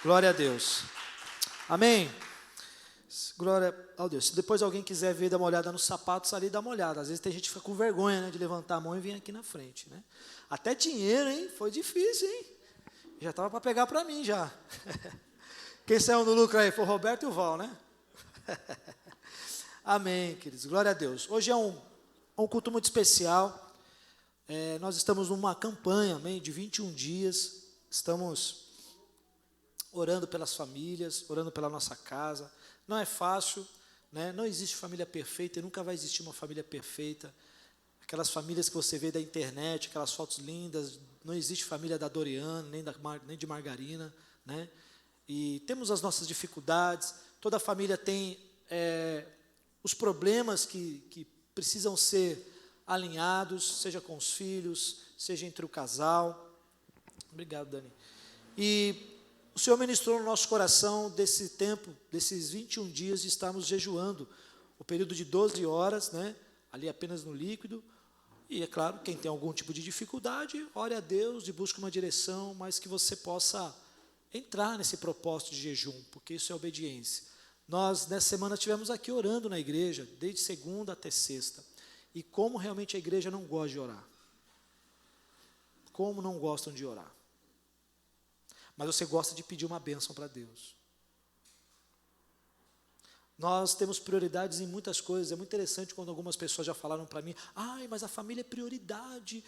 Glória a Deus. Amém? Glória a Deus. Se depois alguém quiser vir dar uma olhada nos sapatos ali, dá uma olhada. Às vezes tem gente que fica com vergonha, né, de levantar a mão e vir aqui na frente, né? Até dinheiro, hein? Foi difícil, hein? Já estava para pegar para mim, já. Quem saiu no lucro aí? Foi o Roberto e o Val, né? Amém, queridos. Glória a Deus. Hoje é um culto muito especial. Nós estamos numa campanha, amém, de 21 dias. Estamos orando pelas famílias, orando pela nossa casa. Não é fácil, né? Não existe família perfeita e nunca vai existir uma família perfeita. Aquelas famílias que você vê da internet, aquelas fotos lindas, não existe família da Doriana, nem de Margarina, né? E temos as nossas dificuldades, toda família tem os problemas que precisam ser alinhados, seja com os filhos, seja entre o casal. Obrigado, Dani. E o Senhor ministrou no nosso coração desse tempo, desses 21 dias de estarmos jejuando, o período de 12 horas, né, ali apenas no líquido. E é claro, quem tem algum tipo de dificuldade, ore a Deus e busque uma direção, mas que você possa entrar nesse propósito de jejum, porque isso é obediência. Nós, nessa semana, estivemos aqui orando na igreja, desde segunda até sexta. E como realmente a igreja não gosta de orar. Como não gostam de orar. Mas você gosta de pedir uma bênção para Deus. Nós temos prioridades em muitas coisas. É muito interessante quando algumas pessoas já falaram para mim, mas a família é prioridade.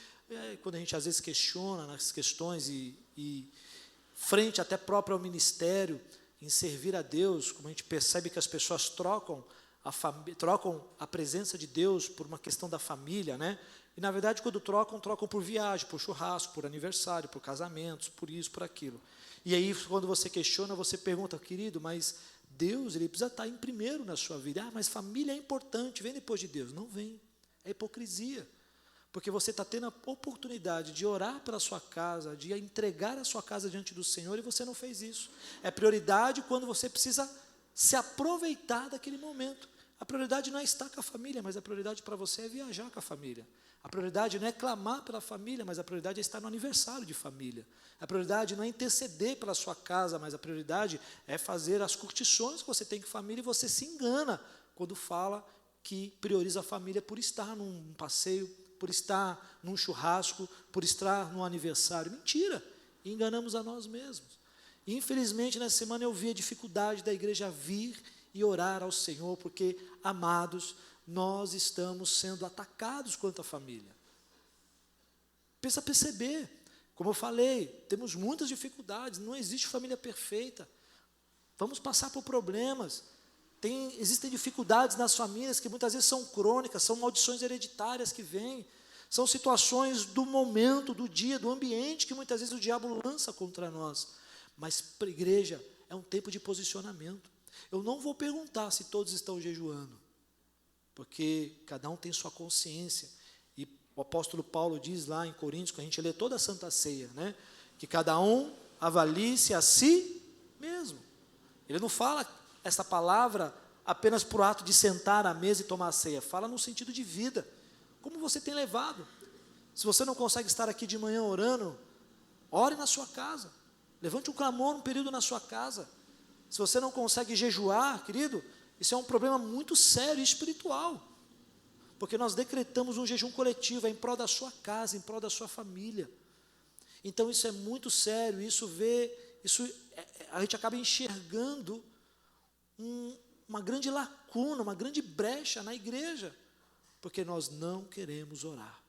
Quando a gente às vezes questiona nas questões e frente até próprio ao ministério, em servir a Deus, como a gente percebe que as pessoas trocam a presença de Deus por uma questão da família, né? E na verdade quando trocam por viagem, por churrasco, por aniversário, por casamentos, por isso, por aquilo. E aí quando você questiona, você pergunta, querido, mas Deus, ele precisa estar em primeiro na sua vida. Mas família é importante, vem depois de Deus. Não vem, é hipocrisia. Porque você está tendo a oportunidade de orar pela sua casa, de entregar a sua casa diante do Senhor, e você não fez isso. É prioridade quando você precisa se aproveitar daquele momento. A prioridade não é estar com a família, mas a prioridade para você é viajar com a família. A prioridade não é clamar pela família, mas a prioridade é estar no aniversário de família. A prioridade não é interceder pela sua casa, mas a prioridade é fazer as curtições que você tem com a família, e você se engana quando fala que prioriza a família por estar num passeio, por estar num churrasco, por estar num aniversário. Mentira, enganamos a nós mesmos. E, infelizmente, nessa semana eu vi a dificuldade da igreja vir e orar ao Senhor, porque, amados, nós estamos sendo atacados quanto à família. Precisa perceber, como eu falei, temos muitas dificuldades, não existe família perfeita. Vamos passar por problemas. Existem dificuldades nas famílias que muitas vezes são crônicas, são maldições hereditárias que vêm, são situações do momento, do dia, do ambiente que muitas vezes o diabo lança contra nós. Mas para a igreja é um tempo de posicionamento. Eu não vou perguntar se todos estão jejuando, porque cada um tem sua consciência. E o apóstolo Paulo diz lá em Coríntios, que a gente lê toda a Santa Ceia, né, que cada um avalie-se a si mesmo. Ele não fala essa palavra apenas por ato de sentar à mesa e tomar a ceia, fala no sentido de vida, como você tem levado. Se você não consegue estar aqui de manhã orando, ore na sua casa, levante um clamor um período na sua casa. Se você não consegue jejuar, querido, isso é um problema muito sério e espiritual, porque nós decretamos um jejum coletivo, é em prol da sua casa, em prol da sua família. Então isso é muito sério, a gente acaba enxergando uma grande lacuna, uma grande brecha na igreja, porque nós não queremos orar,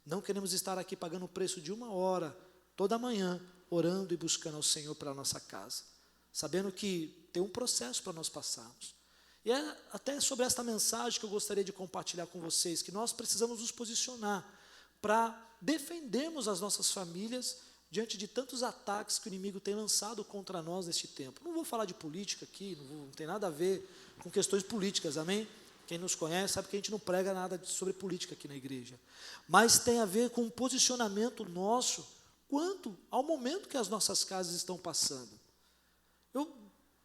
não queremos estar aqui pagando o preço de 1 hora, toda manhã, orando e buscando ao Senhor para a nossa casa, sabendo que tem um processo para nós passarmos. E é até sobre esta mensagem que eu gostaria de compartilhar com vocês, que nós precisamos nos posicionar para defendermos as nossas famílias diante de tantos ataques que o inimigo tem lançado contra nós neste tempo. Não vou falar de política aqui, não tem nada a ver com questões políticas, amém? Quem nos conhece sabe que a gente não prega nada sobre política aqui na igreja. Mas tem a ver com um posicionamento nosso quanto ao momento que as nossas casas estão passando.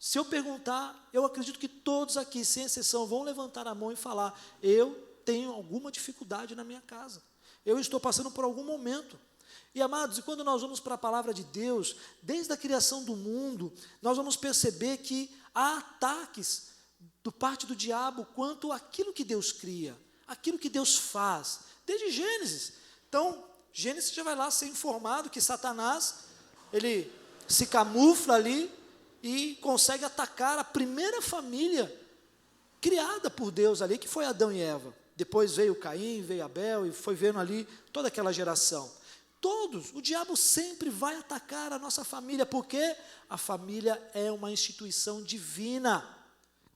Se eu perguntar, eu acredito que todos aqui, sem exceção, vão levantar a mão e falar, eu tenho alguma dificuldade na minha casa. Eu estou passando por algum momento. E amados, e quando nós vamos para a palavra de Deus, desde a criação do mundo, nós vamos perceber que há ataques do parte do diabo quanto àquilo que Deus cria, aquilo que Deus faz, desde Gênesis. Então, Gênesis já vai lá ser informado que Satanás, ele se camufla ali e consegue atacar a primeira família criada por Deus ali, que foi Adão e Eva. Depois veio Caim, veio Abel, e foi vendo ali toda aquela geração. Todos, o diabo sempre vai atacar a nossa família, porque a família é uma instituição divina,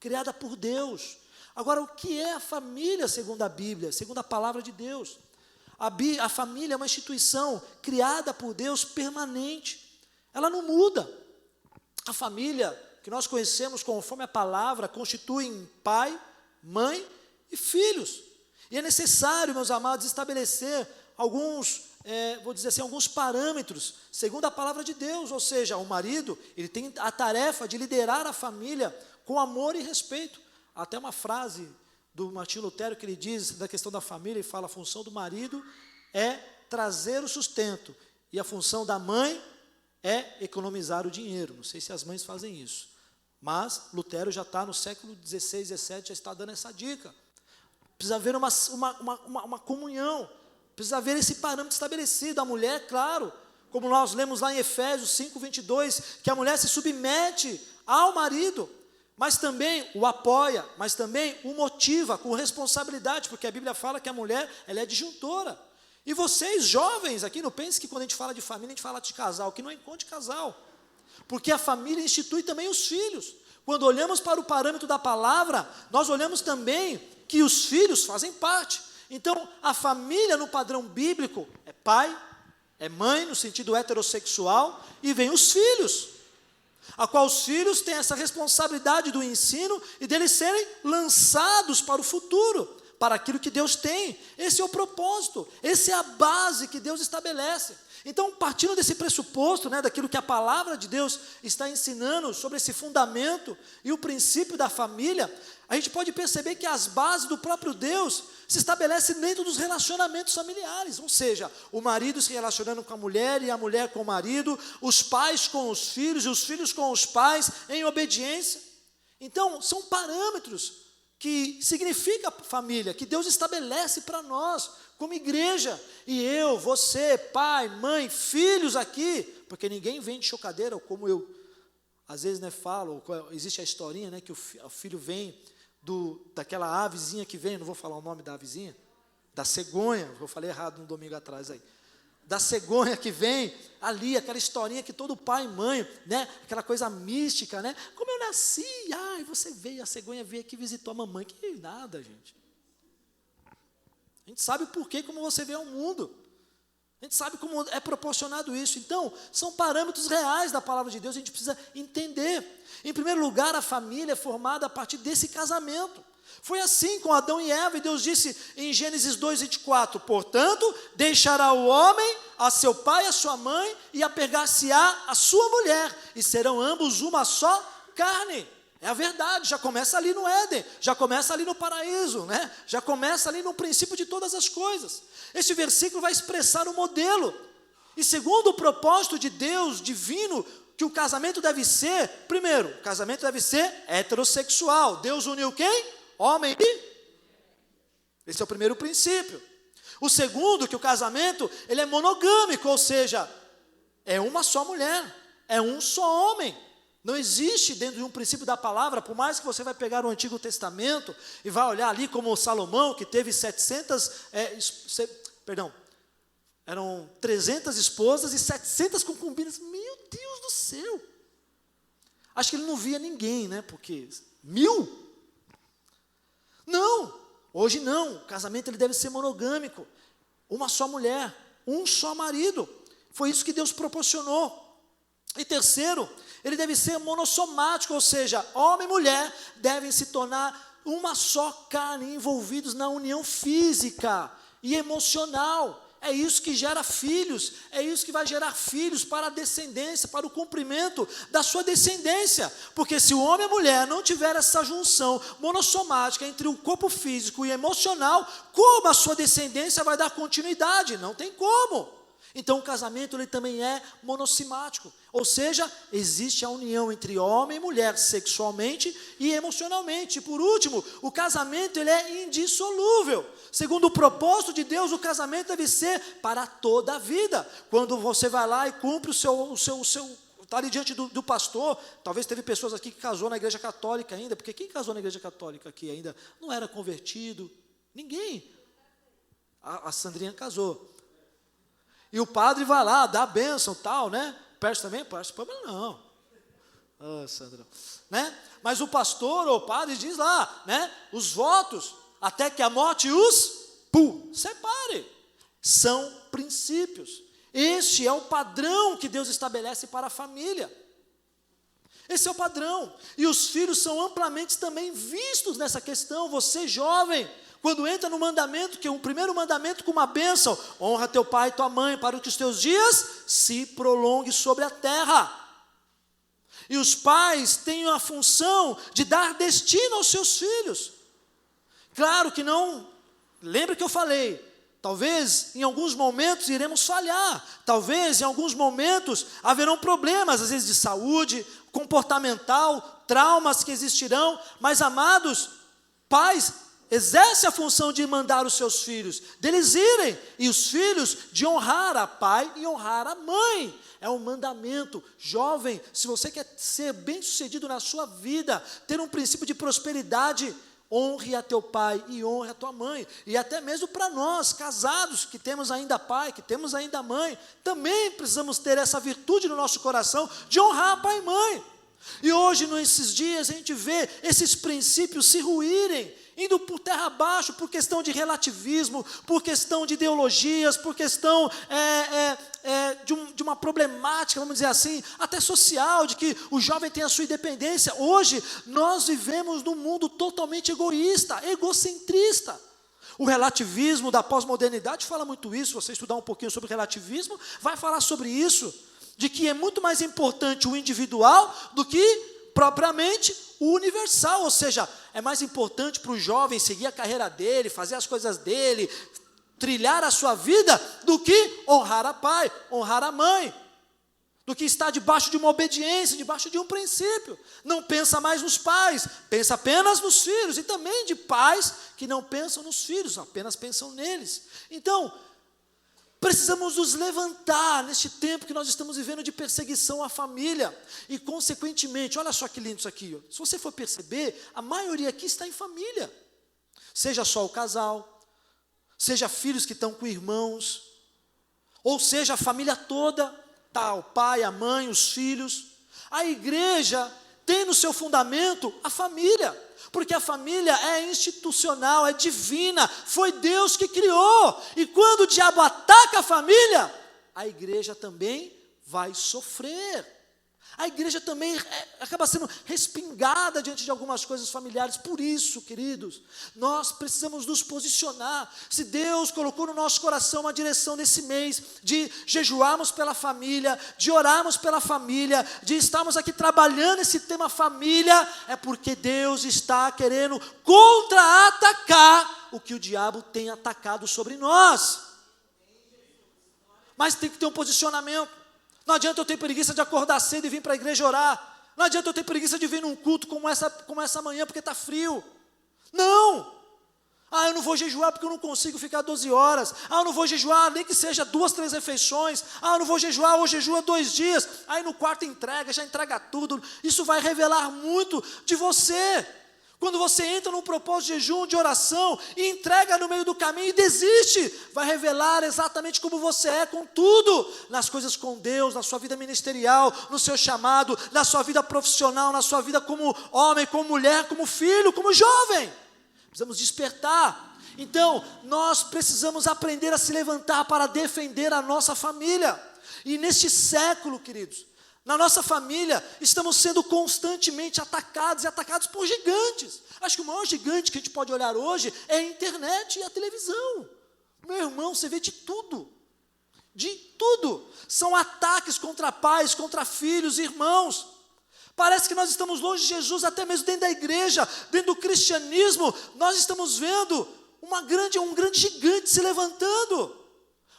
criada por Deus. Agora, o que é a família segundo a Bíblia, segundo a palavra de Deus? A família é uma instituição criada por Deus permanente, ela não muda. A família que nós conhecemos conforme a palavra constitui pai, mãe e filhos. E é necessário, meus amados, estabelecer alguns alguns parâmetros, segundo a palavra de Deus, ou seja, o marido, ele tem a tarefa de liderar a família com amor e respeito. Há até uma frase do Martinho Lutero que ele diz da questão da família, ele fala: a função do marido é trazer o sustento, e a função da mãe é economizar o dinheiro. Não sei se as mães fazem isso, mas Lutero já está no século XVI, XVII, já está dando essa dica. Precisa haver uma comunhão, precisa haver esse parâmetro estabelecido. A mulher, claro, como nós lemos lá em Efésios 5:22, que a mulher se submete ao marido, mas também o apoia, mas também o motiva com responsabilidade, porque a Bíblia fala que a mulher, ela é disjuntora. E vocês, jovens, aqui não pense que quando a gente fala de família, a gente fala de casal, que não encontre casal, porque a família institui também os filhos. Quando olhamos para o parâmetro da palavra, nós olhamos também que os filhos fazem parte. Então, a família no padrão bíblico é pai, é mãe, no sentido heterossexual, e vem os filhos, a qual os filhos têm essa responsabilidade do ensino e deles serem lançados para o futuro, para aquilo que Deus tem. Esse é o propósito, essa é a base que Deus estabelece. Então, partindo desse pressuposto, daquilo que a palavra de Deus está ensinando sobre esse fundamento e o princípio da família, a gente pode perceber que as bases do próprio Deus se estabelecem dentro dos relacionamentos familiares, ou seja, o marido se relacionando com a mulher e a mulher com o marido, os pais com os filhos e os filhos com os pais em obediência. Então, são parâmetros que significa família, que Deus estabelece para nós, como igreja, e eu, você, pai, mãe, filhos aqui, porque ninguém vem de chocadeira, como eu, às vezes, falo, existe a historinha, que o filho vem daquela avezinha que vem, não vou falar o nome da avezinha, da cegonha, eu falei errado no domingo atrás aí, da cegonha que vem ali, aquela historinha que todo pai e mãe, aquela coisa mística, como eu nasci, você veio, a cegonha veio aqui, visitou a mamãe, que nada, gente. A gente sabe o porquê, como você veio ao mundo. A gente sabe como é proporcionado isso. Então, são parâmetros reais da palavra de Deus, a gente precisa entender. Em primeiro lugar, a família é formada a partir desse casamento. Foi assim com Adão e Eva, e Deus disse em Gênesis 2:24, portanto, deixará o homem a seu pai e a sua mãe, e apegar-se-á a sua mulher, e serão ambos uma só carne. É a verdade, já começa ali no Éden, já começa ali no paraíso, já começa ali no princípio de todas as coisas. Este versículo vai expressar o modelo, e segundo o propósito de Deus divino, que o casamento deve ser, primeiro, o casamento deve ser heterossexual. Deus uniu quem? Homem e... Esse é o primeiro princípio. O segundo, que o casamento, ele é monogâmico, ou seja, é uma só mulher, é um só homem. Não existe dentro de um princípio da palavra, por mais que você vai pegar o Antigo Testamento e vai olhar ali como Salomão, que teve 300 esposas e 700 concubinas. Meu Deus do céu! Acho que ele não via ninguém, porque 1000? Não, hoje não. O casamento ele deve ser monogâmico. Uma só mulher, um só marido. Foi isso que Deus proporcionou. E terceiro, ele deve ser monossomático, ou seja, homem e mulher devem se tornar uma só carne, envolvidos na união física e emocional. É isso que gera filhos, é isso que vai gerar filhos para a descendência, para o cumprimento da sua descendência. Porque se o homem e a mulher não tiver essa junção monossomática entre o corpo físico e emocional, como a sua descendência vai dar continuidade? Não tem como. Então o casamento ele também é monossimático, ou seja, existe a união entre homem e mulher sexualmente e emocionalmente. E por último, o casamento ele é indissolúvel. Segundo o propósito de Deus, o casamento deve ser para toda a vida. Quando você vai lá e cumpre está ali diante do pastor, talvez teve pessoas aqui que casou na igreja católica ainda, porque quem casou na igreja católica aqui ainda não era convertido? Ninguém. A Sandrinha casou. E o padre vai lá, dá a bênção, tal, né? Perde também? Perde problema não. Sandra. Né? Mas o pastor ou o padre diz lá, né? Os votos, até que a morte os separe. São princípios. Este é o padrão que Deus estabelece para a família. Esse é o padrão. E os filhos são amplamente também vistos nessa questão. Você jovem, quando entra no mandamento, que é o primeiro mandamento com uma bênção, honra teu pai e tua mãe, para que os teus dias se prolonguem sobre a terra. E os pais têm a função de dar destino aos seus filhos. Claro que não, lembra que eu falei, talvez em alguns momentos iremos falhar, talvez em alguns momentos haverão problemas, às vezes de saúde, comportamental, traumas que existirão, mas amados, pais exerce a função de mandar os seus filhos, deles irem, e os filhos de honrar a pai e honrar a mãe. É um mandamento. Jovem, se você quer ser bem-sucedido na sua vida, ter um princípio de prosperidade, honre a teu pai e honre a tua mãe. E até mesmo para nós, casados, que temos ainda pai, que temos ainda mãe, também precisamos ter essa virtude no nosso coração de honrar pai e mãe. E hoje, nesses dias, a gente vê esses princípios se ruírem, indo por terra abaixo, por questão de relativismo, por questão de ideologias, por questão de uma problemática, vamos dizer assim, até social, de que o jovem tem a sua independência. Hoje, nós vivemos num mundo totalmente egoísta, egocentrista. O relativismo da pós-modernidade fala muito isso. Se você estudar um pouquinho sobre relativismo, vai falar sobre isso, de que é muito mais importante o individual do que propriamente o universal, ou seja, é mais importante para o jovem seguir a carreira dele, fazer as coisas dele, trilhar a sua vida, do que honrar a pai, honrar a mãe, do que estar debaixo de uma obediência, debaixo de um princípio. Não pensa mais nos pais, pensa apenas nos filhos, e também de pais que não pensam nos filhos, apenas pensam neles. Então, precisamos nos levantar neste tempo que nós estamos vivendo de perseguição à família. E, consequentemente, olha só que lindo isso aqui. Se você for perceber, a maioria aqui está em família. Seja só o casal, seja filhos que estão com irmãos, ou seja a família toda, tá, o pai, a mãe, os filhos. A igreja tem no seu fundamento a família. Porque a família é institucional, é divina, foi Deus que criou. E quando o diabo ataca a família, a igreja também vai sofrer. A igreja também acaba sendo respingada diante de algumas coisas familiares. Por isso, queridos, nós precisamos nos posicionar. Se Deus colocou no nosso coração uma direção nesse mês, de jejuarmos pela família, de orarmos pela família, de estarmos aqui trabalhando esse tema família, é porque Deus está querendo contra-atacar o que o diabo tem atacado sobre nós. Mas tem que ter um posicionamento. Não adianta eu ter preguiça de acordar cedo e vir para a igreja orar. Não adianta eu ter preguiça de vir num culto como essa manhã porque está frio. Não! Eu não vou jejuar porque eu não consigo ficar 12 horas. Eu não vou jejuar nem que seja 2, 3 refeições. Eu não vou jejuar, ou jejua 2 dias. Aí no quarto entrega, já entrega tudo. Isso vai revelar muito de você. Quando você entra num propósito de jejum, de oração, e entrega no meio do caminho e desiste, vai revelar exatamente como você é com tudo, nas coisas com Deus, na sua vida ministerial, no seu chamado, na sua vida profissional, na sua vida como homem, como mulher, como filho, como jovem. Precisamos despertar. Então, nós precisamos aprender a se levantar para defender a nossa família. E neste século, queridos, na nossa família, estamos sendo constantemente atacados e atacados por gigantes. Acho que o maior gigante que a gente pode olhar hoje é a internet e a televisão. Meu irmão, você vê de tudo. De tudo. São ataques contra pais, contra filhos, irmãos. Parece que nós estamos longe de Jesus, até mesmo dentro da igreja, dentro do cristianismo. Nós estamos vendo um grande gigante se levantando.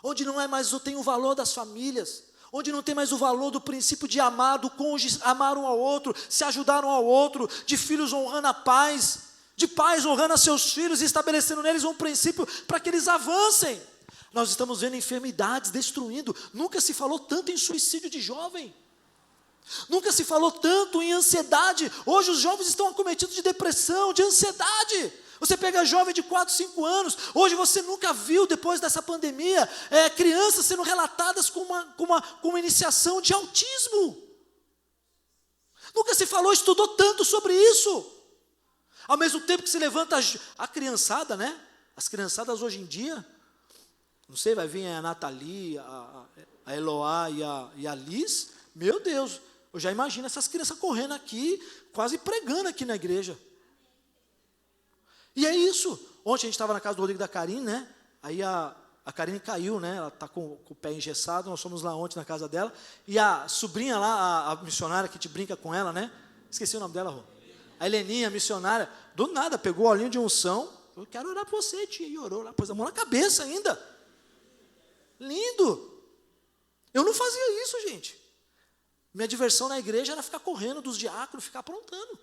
onde não é mais tem o valor das famílias, onde não tem mais o valor do princípio de amar, do cônjuge amar um ao outro, se ajudar um ao outro, de filhos honrando a pais, de pais honrando a seus filhos e estabelecendo neles um princípio para que eles avancem. Nós estamos vendo enfermidades destruindo. Nunca se falou tanto em suicídio de jovem. Nunca se falou tanto em ansiedade. Hoje os jovens estão acometidos de depressão, de ansiedade. Você pega jovem de 4, 5 anos. Hoje você nunca viu, depois dessa pandemia, crianças sendo relatadas com uma iniciação de autismo. Nunca se falou, estudou tanto sobre isso. Ao mesmo tempo que se levanta a criançada, né? As criançadas hoje em dia, não sei, vai vir a Nathalie, a Eloá e a Liz. Meu Deus, eu já imagino essas crianças correndo aqui, quase pregando aqui na igreja. E é isso. Ontem a gente estava na casa do Rodrigo e da Karine, né? Aí a Karine caiu, né? Ela está com o pé engessado, nós fomos lá ontem na casa dela. E a sobrinha lá, a missionária que te brinca com ela, né? Esqueci o nome dela, Rô. A Heleninha, a missionária, do nada, pegou o olhinho de unção. Eu quero orar por você, tia. E orou lá, pôs a mão na cabeça ainda. Lindo. Eu não fazia isso, gente. Minha diversão na igreja era ficar correndo dos diáconos, ficar aprontando.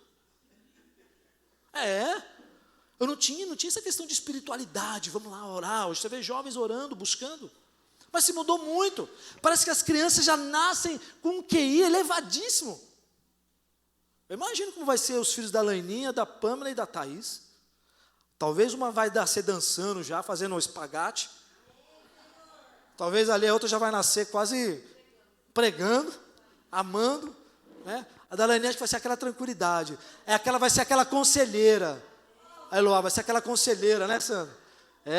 Eu não tinha essa questão de espiritualidade, vamos lá orar. Hoje você vê jovens orando, buscando. Mas se mudou muito. Parece que as crianças já nascem com um QI elevadíssimo. Eu imagino como vai ser os filhos da Laininha, da Pâmela e da Thaís. Talvez uma vai nascer dançando já, fazendo um espagate. Talvez ali a outra já vai nascer quase pregando, amando, né? A da Laininha acho que vai ser aquela tranquilidade. Vai ser aquela conselheira. A Eloá vai ser aquela conselheira, né, Sandro?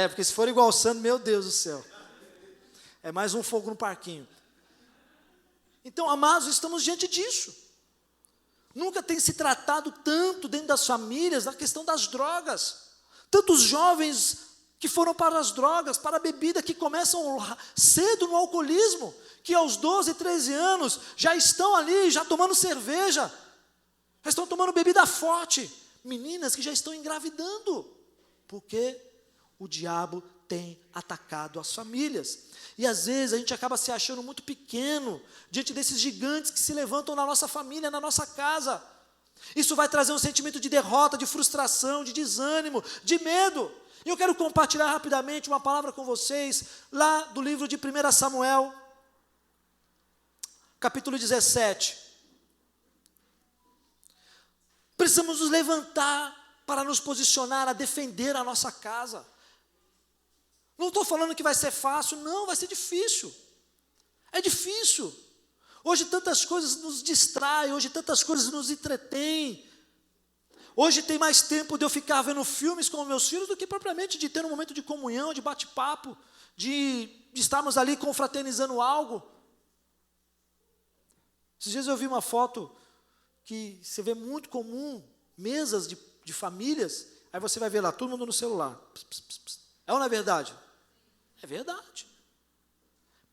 Porque se for igual o Sandro, meu Deus do céu. É mais um fogo no parquinho. Então, amados, estamos diante disso. Nunca tem se tratado tanto dentro das famílias da questão das drogas. Tantos jovens que foram para as drogas, para a bebida, que começam cedo no alcoolismo, que aos 12, 13 anos já estão ali, já tomando cerveja, já estão tomando bebida forte. Meninas que já estão engravidando, porque o diabo tem atacado as famílias. E às vezes a gente acaba se achando muito pequeno diante desses gigantes que se levantam na nossa família, na nossa casa. Isso vai trazer um sentimento de derrota, de frustração, de desânimo, de medo. E eu quero compartilhar rapidamente uma palavra com vocês, lá do livro de 1 Samuel, capítulo 17. Precisamos nos levantar para nos posicionar a defender a nossa casa. Não estou falando que vai ser fácil, não, vai ser difícil. É difícil. Hoje tantas coisas nos distraem, hoje tantas coisas nos entretêm. Hoje tem mais tempo de eu ficar vendo filmes com meus filhos do que propriamente de ter um momento de comunhão, de bate-papo, de estarmos ali confraternizando algo. Esses dias eu vi uma foto que você vê muito comum, mesas de famílias, aí você vai ver lá, todo mundo no celular. É ou não é verdade? É verdade.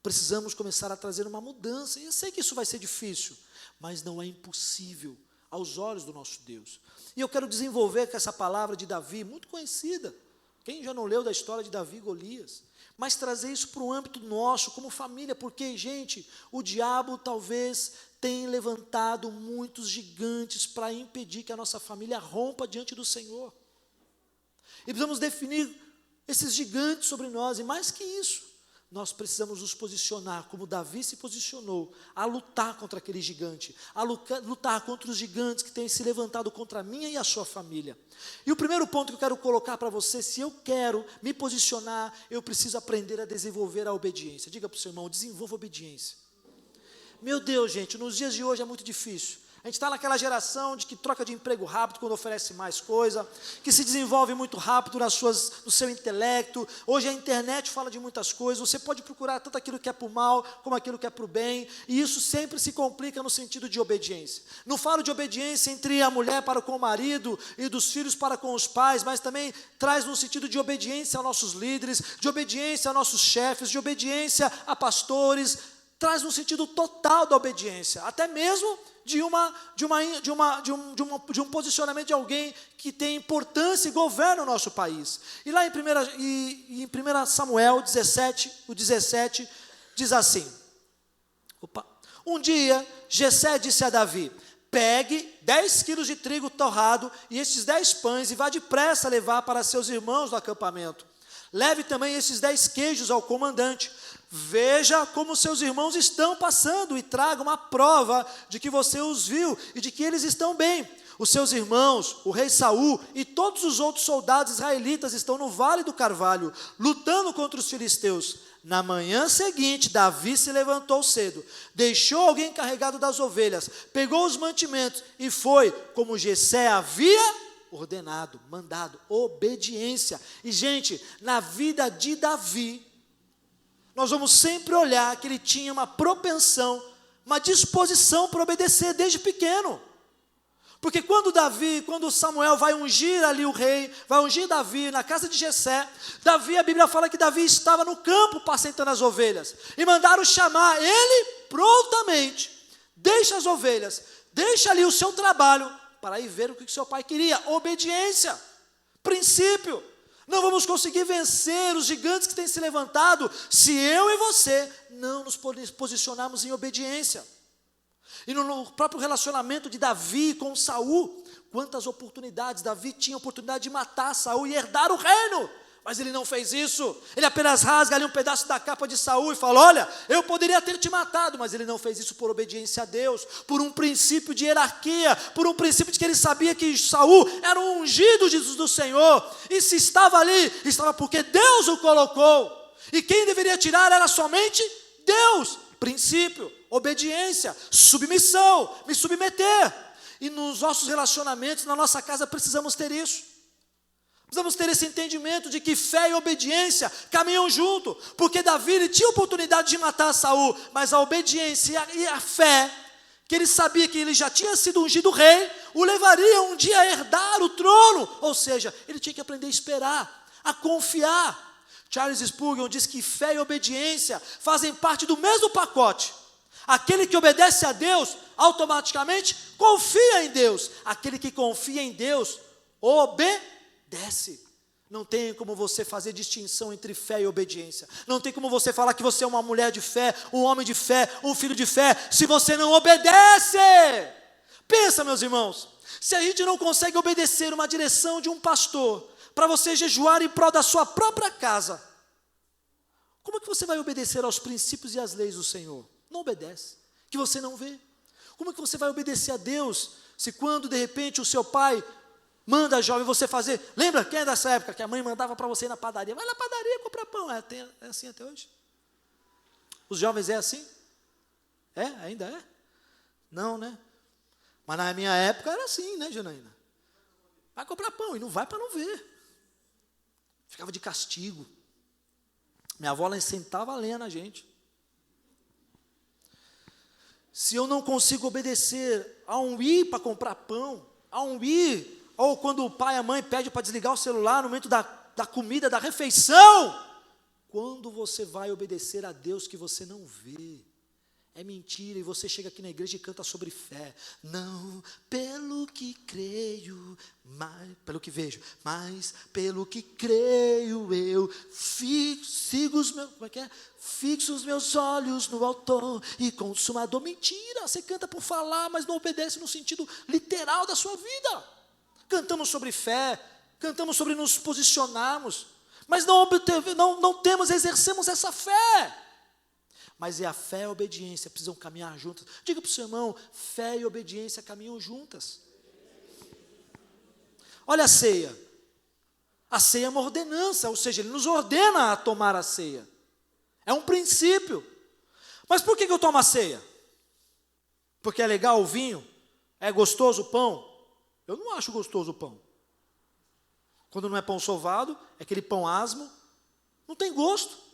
Precisamos começar a trazer uma mudança, e eu sei que isso vai ser difícil, mas não é impossível aos olhos do nosso Deus. E eu quero desenvolver com essa palavra de Davi, muito conhecida. Quem já não leu da história de Davi e Golias? Mas trazer isso para o âmbito nosso, como família, porque, gente, o diabo talvez tenha levantado muitos gigantes para impedir que a nossa família rompa diante do Senhor. E precisamos definir esses gigantes sobre nós, e mais que isso, nós precisamos nos posicionar, como Davi se posicionou, a lutar contra aquele gigante, a lutar contra os gigantes que têm se levantado contra a minha e a sua família. E o primeiro ponto que eu quero colocar para você, se eu quero me posicionar, eu preciso aprender a desenvolver a obediência. Diga para o seu irmão, desenvolva a obediência. Meu Deus, gente, nos dias de hoje é muito difícil. A gente está naquela geração de que troca de emprego rápido quando oferece mais coisa, que se desenvolve muito rápido no seu intelecto. Hoje a internet fala de muitas coisas, você pode procurar tanto aquilo que é para o mal, como aquilo que é para o bem, e isso sempre se complica no sentido de obediência. Não falo de obediência entre a mulher para com o marido e dos filhos para com os pais, mas também traz no sentido de obediência aos nossos líderes, de obediência aos nossos chefes, de obediência a pastores, traz um sentido total da obediência, até mesmo de um posicionamento de alguém que tem importância e governa o nosso país. E lá em 1 Samuel 17, o 17, diz assim, um dia Jessé disse a Davi, pegue 10 quilos de trigo torrado e estes 10 pães e vá depressa levar para seus irmãos no acampamento. Leve também esses 10 queijos ao comandante. Veja como seus irmãos estão passando e traga uma prova de que você os viu e de que eles estão bem. Os seus irmãos, o rei Saul e todos os outros soldados israelitas estão no Vale do Carvalho, lutando contra os filisteus. Na manhã seguinte, Davi se levantou cedo, deixou alguém encarregado das ovelhas, pegou os mantimentos e foi, como Jessé havia ordenado, mandado, obediência. E, gente, na vida de Davi, nós vamos sempre olhar que ele tinha uma propensão, uma disposição para obedecer desde pequeno. Porque quando Samuel vai ungir ali o rei, vai ungir Davi na casa de Jessé, Davi, a Bíblia fala que Davi estava no campo apacentando as ovelhas, e mandaram chamar ele prontamente, deixa as ovelhas, deixa ali o seu trabalho, para ir ver o que seu pai queria, obediência, princípio. Não vamos conseguir vencer os gigantes que têm se levantado, se eu e você não nos posicionarmos em obediência. E no próprio relacionamento de Davi com Saul, quantas oportunidades, Davi tinha a oportunidade de matar Saul e herdar o reino, mas ele não fez isso. Ele apenas rasga ali um pedaço da capa de Saul e fala, olha, eu poderia ter te matado, mas ele não fez isso por obediência a Deus, por um princípio de hierarquia, por um princípio de que ele sabia que Saul era o ungido do Senhor, e se estava ali, estava porque Deus o colocou, e quem deveria tirar era somente Deus. Princípio, obediência, submissão, me submeter. E nos nossos relacionamentos, na nossa casa, precisamos ter isso. Precisamos ter esse entendimento de que fé e obediência caminham junto, porque Davi ele tinha a oportunidade de matar Saul, mas a obediência e a fé, que ele sabia que ele já tinha sido ungido rei, o levaria um dia a herdar o trono, ou seja, ele tinha que aprender a esperar, a confiar. Charles Spurgeon diz que fé e obediência fazem parte do mesmo pacote. Aquele que obedece a Deus, automaticamente confia em Deus. Aquele que confia em Deus, obedece. Não tem como você fazer distinção entre fé e obediência. Não tem como você falar que você é uma mulher de fé, um homem de fé, um filho de fé, se você não obedece. Pensa, meus irmãos, se a gente não consegue obedecer uma direção de um pastor, para você jejuar em prol da sua própria casa, como é que você vai obedecer aos princípios e às leis do Senhor? Não obedece, que você não vê. Como é que você vai obedecer a Deus, se quando de repente o seu pai manda jovem você fazer, lembra quem é dessa época, que a mãe mandava para você ir na padaria, vai na padaria comprar pão, é assim até hoje? Os jovens é assim? É? Ainda é? Não, né? Mas na minha época era assim, né, Janaína? Vai comprar pão, e não vai para não ver. Ficava de castigo. Minha avó, ela sentava a lenha na gente. Se eu não consigo obedecer a um ir para comprar pão, a um ir, ou quando o pai e a mãe pedem para desligar o celular no momento da comida, da refeição, quando você vai obedecer a Deus que você não vê? É mentira, e você chega aqui na igreja e canta sobre fé. Não pelo que creio, pelo que vejo, mas pelo que creio eu sigo os meus, fixo os meus olhos no autor e consumador. Mentira, você canta por falar, mas não obedece no sentido literal da sua vida. Cantamos sobre fé, cantamos sobre nos posicionarmos, mas não exercemos essa fé. Mas a fé e a obediência precisam caminhar juntas. Diga para o seu irmão, fé e obediência caminham juntas. Olha a ceia. A ceia é uma ordenança, ou seja, ele nos ordena a tomar a ceia. É um princípio. Mas por que eu tomo a ceia? Porque é legal o vinho? É gostoso o pão? Eu não acho gostoso o pão. Quando não é pão sovado, é aquele pão asmo, não tem gosto.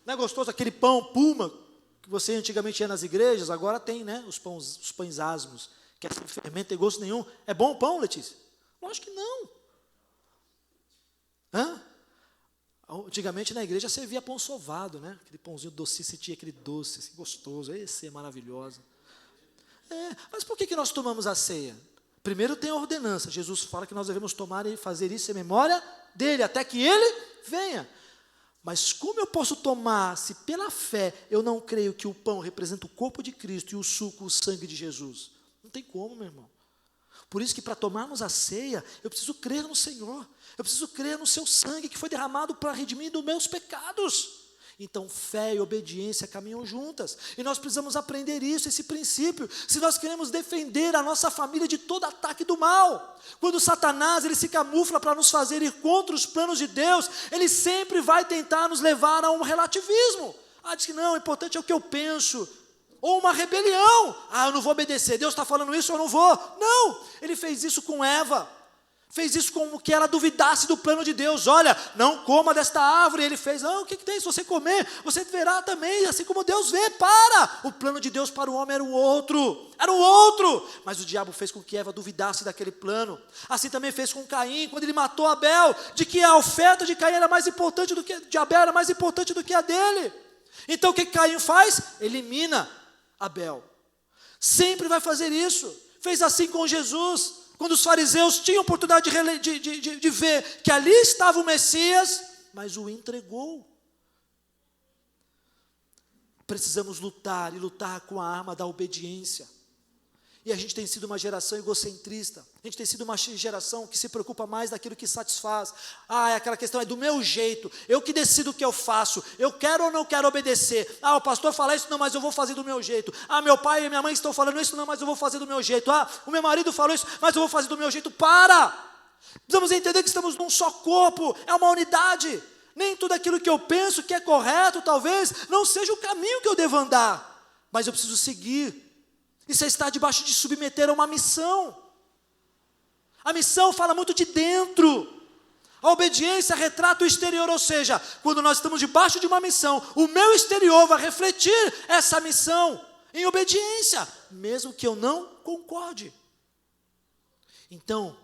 Não é gostoso aquele pão puma, que você antigamente ia nas igrejas, agora tem, né, os pães asmos, que é sem fermento, tem gosto nenhum. É bom o pão, Letícia? Lógico que não. Antigamente na igreja servia pão sovado, né? Aquele pãozinho doce, sentia aquele doce, assim, gostoso, esse é maravilhoso. Mas por que nós tomamos a ceia? Primeiro tem a ordenança, Jesus fala que nós devemos tomar e fazer isso em memória dele, até que ele venha. Mas como eu posso tomar, se pela fé eu não creio que o pão representa o corpo de Cristo e o suco o sangue de Jesus? Não tem como, meu irmão. Por isso que para tomarmos a ceia, eu preciso crer no Senhor. Eu preciso crer no seu sangue que foi derramado para redimir dos meus pecados. Então, fé e obediência caminham juntas. E nós precisamos aprender isso, esse princípio, se nós queremos defender a nossa família de todo ataque do mal. Quando Satanás ele se camufla para nos fazer ir contra os planos de Deus, ele sempre vai tentar nos levar a um relativismo. Diz que não, o importante é o que eu penso. Ou uma rebelião. Eu não vou obedecer, Deus está falando isso, eu não vou. Não, ele fez isso com Eva. Fez isso como que ela duvidasse do plano de Deus. Olha, não coma desta árvore. Ele fez, não, o que tem? Se você comer, você verá também, assim como Deus vê. O plano de Deus para o homem era o outro. Mas o diabo fez com que Eva duvidasse daquele plano. Assim também fez com Caim, quando ele matou Abel, de que a oferta de Caim era mais importante do que de Abel, era mais importante do que a dele. Então o que Caim faz? Elimina Abel. Sempre vai fazer isso. Fez assim com Jesus. Quando os fariseus tinham oportunidade de ver que ali estava o Messias, mas o entregou. Precisamos lutar, e lutar com a arma da obediência. E a gente tem sido uma geração egocentrista. A gente tem sido uma geração que se preocupa mais daquilo que satisfaz. É aquela questão, é do meu jeito. Eu que decido o que eu faço. Eu quero ou não quero obedecer. O pastor fala isso, não, mas eu vou fazer do meu jeito. Meu pai e minha mãe estão falando isso, não, mas eu vou fazer do meu jeito. O meu marido falou isso, mas eu vou fazer do meu jeito. Precisamos entender que estamos num só corpo. É uma unidade. Nem tudo aquilo que eu penso que é correto, talvez, não seja o caminho que eu devo andar. Mas eu preciso seguir. Isso é estar debaixo de submeter a uma missão. A missão fala muito de dentro. A obediência retrata o exterior, ou seja, quando nós estamos debaixo de uma missão, o meu exterior vai refletir essa missão em obediência, mesmo que eu não concorde. Então,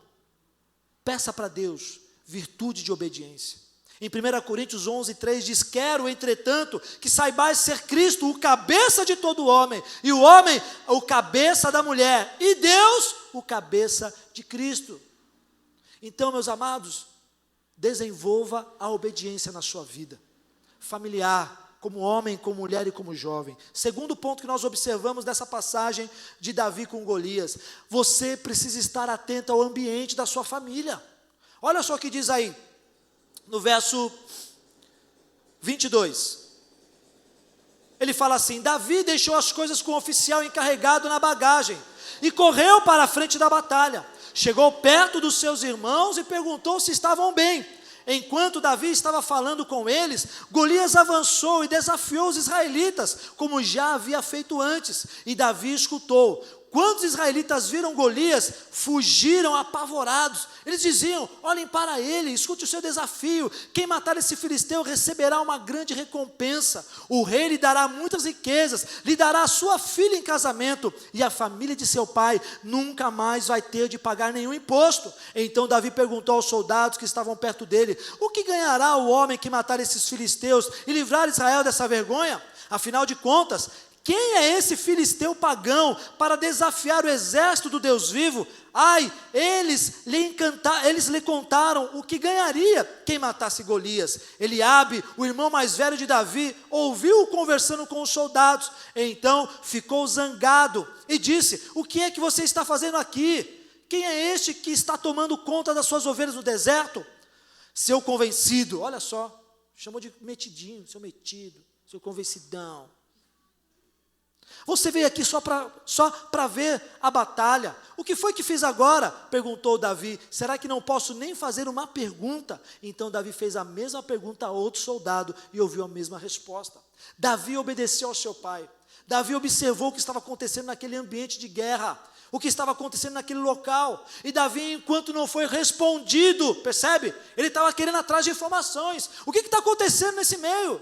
peça para Deus virtude de obediência. Em 1 Coríntios 11:3 diz, quero, entretanto, que saibais ser Cristo o cabeça de todo homem, e o homem o cabeça da mulher, e Deus o cabeça de Cristo. Então, meus amados, desenvolva a obediência na sua vida, familiar, como homem, como mulher e como jovem. Segundo ponto que nós observamos nessa passagem de Davi com Golias, você precisa estar atento ao ambiente da sua família. Olha só o que diz aí, no verso 22, ele fala assim, Davi deixou as coisas com o oficial encarregado na bagagem, e correu para a frente da batalha, chegou perto dos seus irmãos e perguntou se estavam bem. Enquanto Davi estava falando com eles, Golias avançou e desafiou os israelitas, como já havia feito antes, e Davi escutou. Quando os israelitas viram Golias, fugiram apavorados. Eles diziam, olhem para ele, escute o seu desafio. Quem matar esse filisteu receberá uma grande recompensa. O rei lhe dará muitas riquezas, lhe dará a sua filha em casamento, e a família de seu pai nunca mais vai ter de pagar nenhum imposto. Então Davi perguntou aos soldados que estavam perto dele, o que ganhará o homem que matar esses filisteus e livrar Israel dessa vergonha? Afinal de contas, quem é esse filisteu pagão para desafiar o exército do Deus vivo? Eles lhe contaram o que ganharia quem matasse Golias. Eliabe, o irmão mais velho de Davi, ouviu-o conversando com os soldados. Então ficou zangado e disse, o que é que você está fazendo aqui? Quem é este que está tomando conta das suas ovelhas no deserto? Seu convencido, olha só, chamou de metidinho, seu metido, seu convencidão. Você veio aqui só para ver a batalha. O que foi que fiz agora? Perguntou Davi. Será que não posso nem fazer uma pergunta? Então Davi fez a mesma pergunta a outro soldado e ouviu a mesma resposta. Davi obedeceu ao seu pai. Davi observou o que estava acontecendo naquele ambiente de guerra, o que estava acontecendo naquele local. E Davi, enquanto não foi respondido, percebe? Ele estava querendo atrás de informações. O que está acontecendo nesse meio?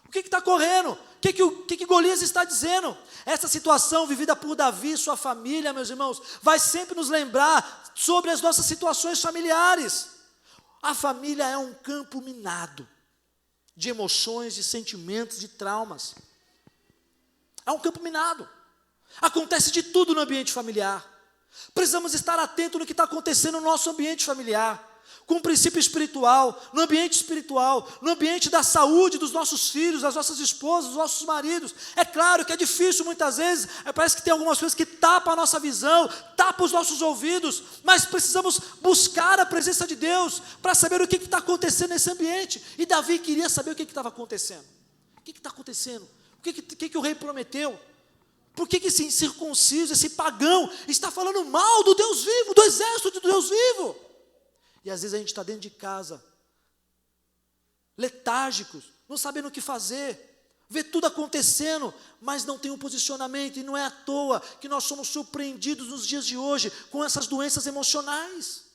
O que está correndo? O que Golias está dizendo? Essa situação vivida por Davi e sua família, meus irmãos, vai sempre nos lembrar sobre as nossas situações familiares. A família é um campo minado de emoções, de sentimentos, de traumas. É um campo minado. Acontece de tudo no ambiente familiar. Precisamos estar atentos no que está acontecendo no nosso ambiente familiar, com o princípio espiritual, no ambiente da saúde dos nossos filhos, das nossas esposas, dos nossos maridos. É claro que é difícil muitas vezes, parece que tem algumas coisas que tapam a nossa visão, tapam os nossos ouvidos, mas precisamos buscar a presença de Deus para saber o que está acontecendo nesse ambiente. E Davi queria saber o que estava acontecendo. O que está acontecendo? O que o rei prometeu? Por que esse incircunciso, esse pagão, está falando mal do Deus vivo, do exército do Deus vivo? E às vezes a gente está dentro de casa, letárgicos, não sabendo o que fazer, vê tudo acontecendo, mas não tem um posicionamento, e não é à toa que nós somos surpreendidos nos dias de hoje com essas doenças emocionais,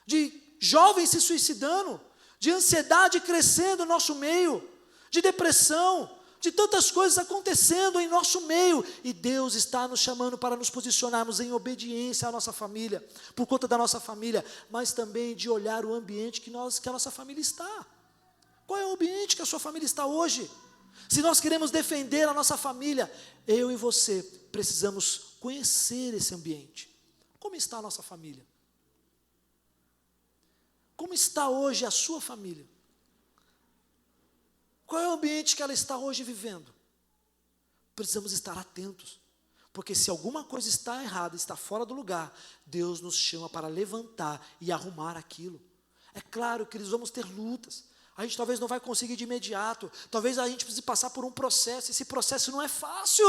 de jovens se suicidando, de ansiedade crescendo no nosso meio, de depressão, de tantas coisas acontecendo em nosso meio, e Deus está nos chamando para nos posicionarmos em obediência à nossa família, por conta da nossa família, mas também de olhar o ambiente que a nossa família está. Qual é o ambiente que a sua família está hoje? Se nós queremos defender a nossa família, eu e você precisamos conhecer esse ambiente. Como está a nossa família? Como está hoje a sua família? Qual é o ambiente que ela está hoje vivendo? Precisamos estar atentos, porque se alguma coisa está errada, está fora do lugar, Deus nos chama para levantar e arrumar aquilo. É claro que vamos ter lutas, a gente talvez não vai conseguir de imediato, talvez a gente precise passar por um processo, esse processo não é fácil.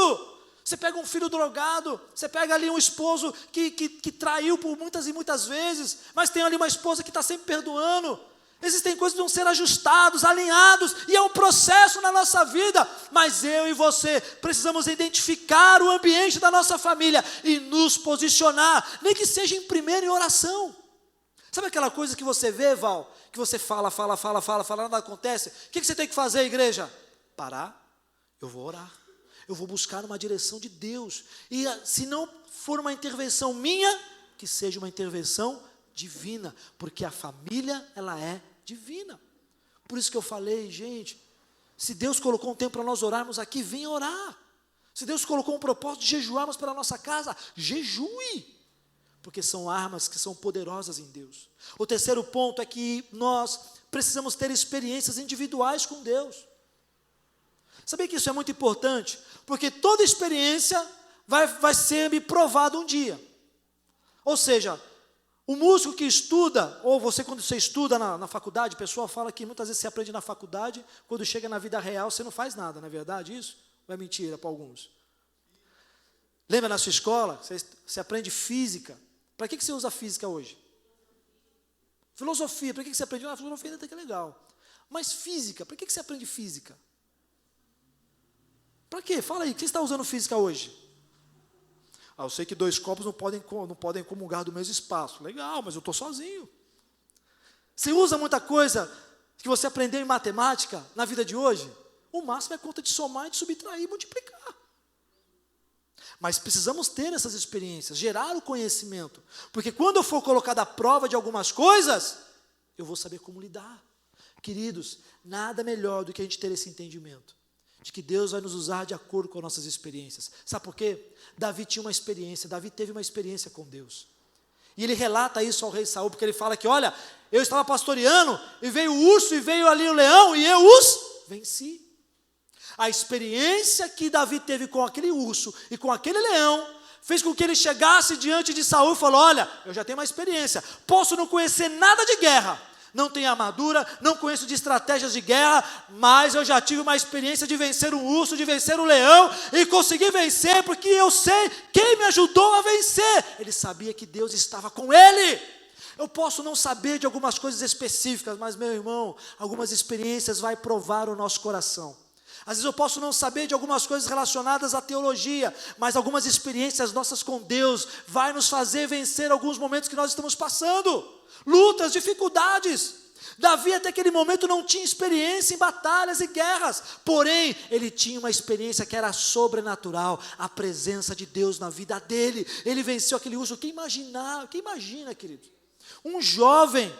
Você pega um filho drogado, você pega ali um esposo que traiu por muitas e muitas vezes, mas tem ali uma esposa que está sempre perdoando. Existem coisas que vão ser ajustados, alinhados, e é um processo na nossa vida, mas eu e você precisamos identificar o ambiente da nossa família e nos posicionar, nem que seja em primeiro em oração. Sabe aquela coisa que você vê, Val, que você fala, nada acontece? O que você tem que fazer, igreja? Parar, eu vou orar, eu vou buscar uma direção de Deus, e se não for uma intervenção minha, que seja uma intervenção divina, porque a família, ela é divina. Por isso que eu falei, gente, se Deus colocou um tempo para nós orarmos aqui, venha orar. Se Deus colocou um propósito de jejuarmos pela nossa casa, jejue, porque são armas que são poderosas em Deus. O terceiro ponto é que nós precisamos ter experiências individuais com Deus. Sabia que isso é muito importante? Porque toda experiência vai ser provada um dia. Ou seja, o músico que estuda, ou você quando você estuda na faculdade, o pessoal fala que muitas vezes você aprende na faculdade, quando chega na vida real você não faz nada, não é verdade isso? Ou é mentira para alguns? Lembra na sua escola, você aprende física. Para que você usa física hoje? Filosofia, para que você aprende? Filosofia até que é legal. Mas física, para que você aprende física? Para quê? Fala aí, o que você está usando física hoje? Eu sei que 2 copos não podem comungar do mesmo espaço. Legal, mas eu estou sozinho. Você usa muita coisa que você aprendeu em matemática na vida de hoje? O máximo é conta de somar, de subtrair e multiplicar. Mas precisamos ter essas experiências, gerar o conhecimento. Porque quando eu for colocado à prova de algumas coisas, eu vou saber como lidar. Queridos, nada melhor do que a gente ter esse entendimento de que Deus vai nos usar de acordo com as nossas experiências. Sabe por quê? Davi teve uma experiência com Deus. E ele relata isso ao rei Saul, porque ele fala que, olha, eu estava pastoreando, e veio o urso, e veio ali o leão, e eu os venci. A experiência que Davi teve com aquele urso e com aquele leão, fez com que ele chegasse diante de Saul e falou, olha, eu já tenho uma experiência, posso não conhecer nada de guerra, não tenho armadura, não conheço de estratégias de guerra, mas eu já tive uma experiência de vencer um urso, de vencer um leão, e consegui vencer, porque eu sei quem me ajudou a vencer. Ele sabia que Deus estava com ele. Eu posso não saber de algumas coisas específicas, mas meu irmão, algumas experiências vai provar o nosso coração. Às vezes eu posso não saber de algumas coisas relacionadas à teologia, mas algumas experiências nossas com Deus vai nos fazer vencer alguns momentos que nós estamos passando, lutas, dificuldades. Davi até aquele momento não tinha experiência em batalhas e guerras, porém ele tinha uma experiência que era sobrenatural, a presença de Deus na vida dele. Ele venceu aquele urso. Quem imagina, querido? Um jovem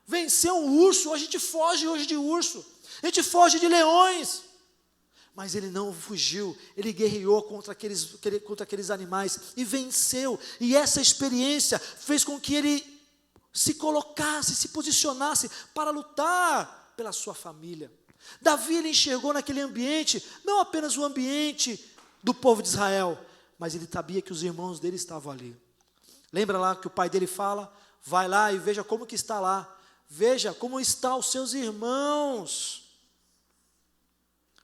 vencer um urso. A gente foge hoje de urso, a gente foge de leões. Mas ele não fugiu, ele guerreou contra aqueles animais e venceu. E essa experiência fez com que ele se colocasse, se posicionasse para lutar pela sua família. Davi, ele enxergou naquele ambiente, não apenas o ambiente do povo de Israel, mas ele sabia que os irmãos dele estavam ali. Lembra lá que o pai dele fala, vai lá e veja como que está lá, veja como estão os seus irmãos.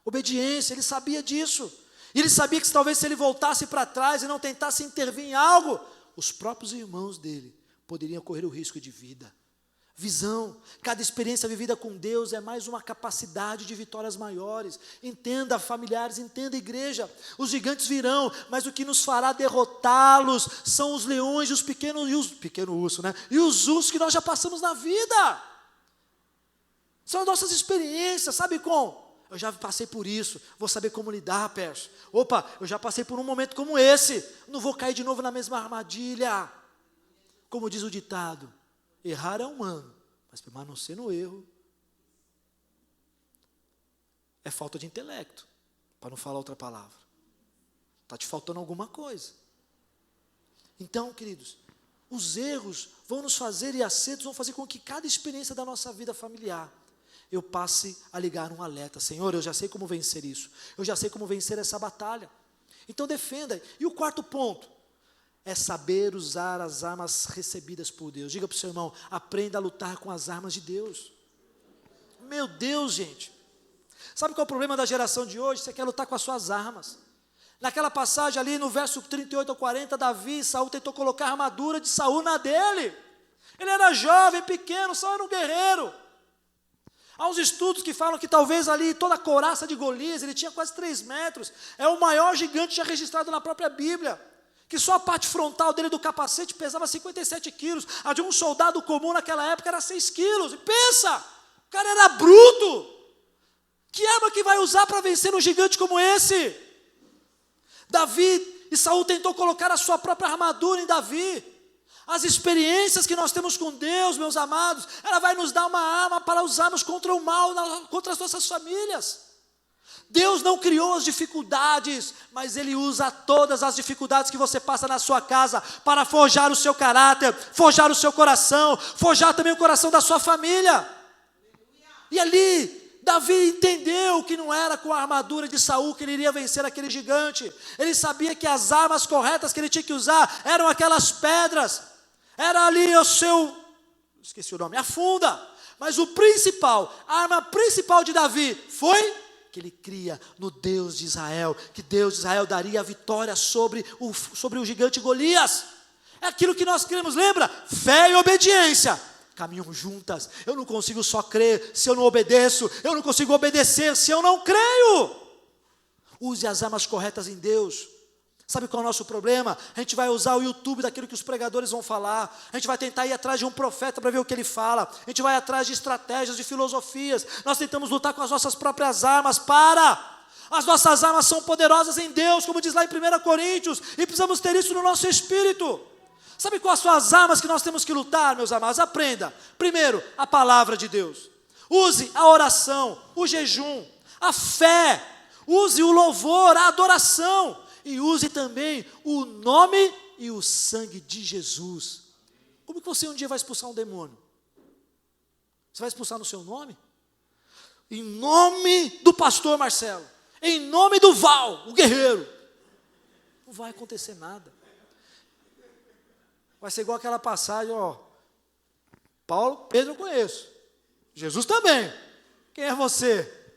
Obediência, ele sabia disso. E ele sabia que talvez se ele voltasse para trás e não tentasse intervir em algo, os próprios irmãos dele poderiam correr o risco de vida. Visão, cada experiência vivida com Deus é mais uma capacidade de vitórias maiores. Entenda, familiares, entenda, igreja, os gigantes virão, mas o que nos fará derrotá-los são os leões e os pequeno urso, né? E os ursos que nós já passamos na vida. São as nossas experiências, sabe como? Eu já passei por isso, vou saber como lidar, Pércio. Opa, eu já passei por um momento como esse, não vou cair de novo na mesma armadilha. Como diz o ditado, errar é humano, mas permanecer no erro é falta de intelecto, para não falar outra palavra. Está te faltando alguma coisa. Então, queridos, os erros vão nos fazer, e acertos vão fazer com que cada experiência da nossa vida familiar, eu passe a ligar um alerta. Senhor, eu já sei como vencer isso. Eu já sei como vencer essa batalha. Então defenda. E o quarto ponto é saber usar as armas recebidas por Deus. Diga para o seu irmão, aprenda a lutar com as armas de Deus. Meu Deus, gente. Sabe qual é o problema da geração de hoje? Você quer lutar com as suas armas. Naquela passagem ali, no verso 38 ao 40, Davi e Saul tentou colocar a armadura de Saul na dele. Ele era jovem, pequeno, Saul era um guerreiro. Há uns estudos que falam que talvez ali toda a couraça de Golias, ele tinha quase 3 metros, é o maior gigante já registrado na própria Bíblia, que só a parte frontal dele do capacete pesava 57 quilos, a de um soldado comum naquela época era 6 quilos, e pensa, o cara era bruto, que arma que vai usar para vencer um gigante como esse? Davi e Saul tentou colocar a sua própria armadura em Davi. As experiências que nós temos com Deus, meus amados, ela vai nos dar uma arma para usarmos contra o mal, contra as nossas famílias. Deus não criou as dificuldades, mas Ele usa todas as dificuldades que você passa na sua casa para forjar o seu caráter, forjar o seu coração, forjar também o coração da sua família. E ali, Davi entendeu que não era com a armadura de Saul que ele iria vencer aquele gigante. Ele sabia que as armas corretas que ele tinha que usar eram aquelas pedras. Era ali esqueci o nome, a funda. Mas a arma principal de Davi foi que ele cria no Deus de Israel, que Deus de Israel daria a vitória sobre o gigante Golias. É aquilo que nós cremos, lembra? Fé e obediência caminham juntas. Eu não consigo só crer se eu não obedeço, eu não consigo obedecer se eu não creio. Use as armas corretas em Deus. Sabe qual é o nosso problema? A gente vai usar o YouTube daquilo que os pregadores vão falar, a gente vai tentar ir atrás de um profeta para ver o que ele fala, a gente vai atrás de estratégias, de filosofias, nós tentamos lutar com as nossas próprias armas. As nossas armas são poderosas em Deus, como diz lá em 1 Coríntios, e precisamos ter isso no nosso espírito. Sabe quais são as armas que nós temos que lutar, meus amados? Aprenda. Primeiro, a palavra de Deus. Use a oração, o jejum, a fé, use o louvor, a adoração. E use também o nome e o sangue de Jesus. Como que você um dia vai expulsar um demônio? Você vai expulsar no seu nome? Em nome do pastor Marcelo. Em nome do Val, o guerreiro. Não vai acontecer nada. Vai ser igual aquela passagem, Pedro eu conheço. Jesus também. Quem é você?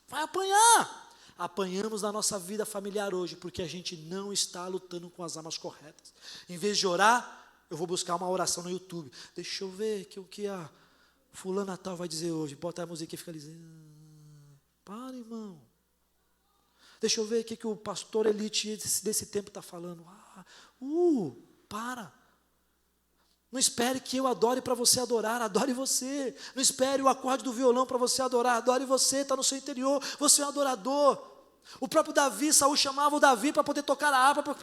Vai apanhar. Apanhamos na nossa vida familiar hoje, porque a gente não está lutando com as armas corretas. Em vez de orar, eu vou buscar uma oração no YouTube. Deixa eu ver o que a fulana tal vai dizer hoje. Bota a música e fica dizendo, para, irmão. Deixa eu ver o que o pastor Elite desse tempo está falando. Para. Não espere que eu adore para você adorar, adore você. Não espere o acorde do violão para você adorar, adore você, está no seu interior, você é um adorador. O próprio Davi, Saul chamava o Davi para poder tocar a harpa,